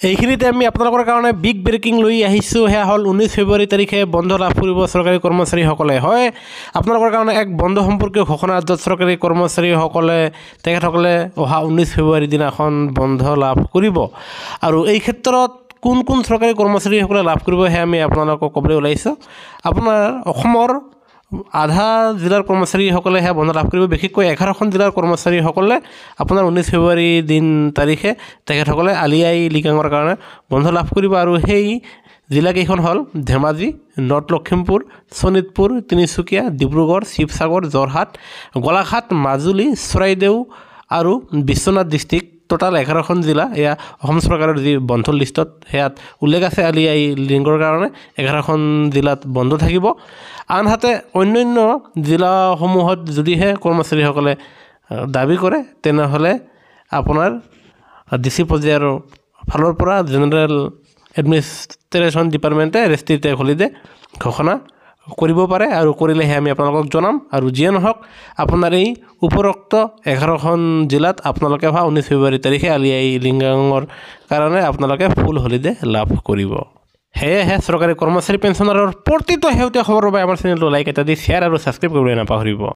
এইখিনিতে আমি আপোনালোকৰ কাৰণে বিগ ব্ৰেকিং লৈ আহিছোঁ। সেয়া হ'ল 19 ফেব্ৰুৱাৰী তাৰিখে বন্ধ লাভ কৰিব চৰকাৰী কৰ্মচাৰীসকলে। হয়, আপোনালোকৰ কাৰণে এক বন্ধ সম্পৰ্কীয় ঘোষণা, য'ত চৰকাৰী কৰ্মচাৰীসকলে তেখেতসকলে অহা 19 ফেব্ৰুৱাৰী দিনাখন বন্ধ লাভ কৰিব। আৰু এই ক্ষেত্ৰত কোন কোন চৰকাৰী কৰ্মচাৰীসকলে লাভ কৰিব সেয়া আমি আপোনালোকক ক'বলৈ ওলাইছোঁ। আপোনাৰ অসমৰ আধা জিলাৰ কৰ্মচাৰীসকলে সেয়া বন্ধ লাভ কৰিব। বিশেষকৈ 11খন জিলাৰ কৰ্মচাৰীসকলে আপোনাৰ 19 ফেব্ৰুৱাৰী তাৰিখে তেখেতসকলে আলি আই লৃগাঙৰ কাৰণে বন্ধ লাভ কৰিব। আৰু সেই জিলাকেইখন হ'ল ধেমাজি, নৰ্থ লখিমপুৰ, শোণিতপুৰ, তিনিচুকীয়া, ডিব্ৰুগড়, শিৱসাগৰ, যোৰহাট, গোলাঘাট, মাজুলী, চৰাইদেউ আৰু বিশ্বনাথ ডিষ্ট্ৰিক্ট। টোটাল 11খন জিলা এয়া অসম চৰকাৰৰ যি বন্ধ লিষ্টত সেয়াত উল্লেখ আছে। আলি আই লৃগাঙৰ কাৰণে 11খন জিলাত বন্ধ থাকিব। আনহাতে অন্যান্য জিলাসমূহত যদিহে কৰ্মচাৰীসকলে দাবী কৰে তেনেহ'লে আপোনাৰ DC পৰ্যায়ৰ ফালৰ পৰা জেনেৰেল এডমিনিষ্ট্ৰেশ্যন ডিপাৰ্টমেণ্টে ৰেষ্ট্ৰিক্টেড হলিডে ঘোষণা কৰিব পাৰে, আৰু কৰিলেহে আমি আপোনালোকক জনাম। আৰু যিয়ে নহওক, আপোনাৰ এই উপৰোক্ত 11খন জিলাত আপোনালোকে অহা 19 ফেব্ৰুৱাৰী তাৰিখে আলি আই লৃগাঙৰ কাৰণে আপোনালোকে ফুল হলিডে লাভ কৰিব। সেয়েহে চৰকাৰী কৰ্মচাৰী পেঞ্চনাৰৰ প্ৰতিটো শেহতীয়া খবৰৰ বাবে আমাৰ চেনেলটো লাইক এটা দি শ্বেয়াৰ আৰু ছাবস্ক্ৰাইব কৰিবলৈ নাপাহৰিব।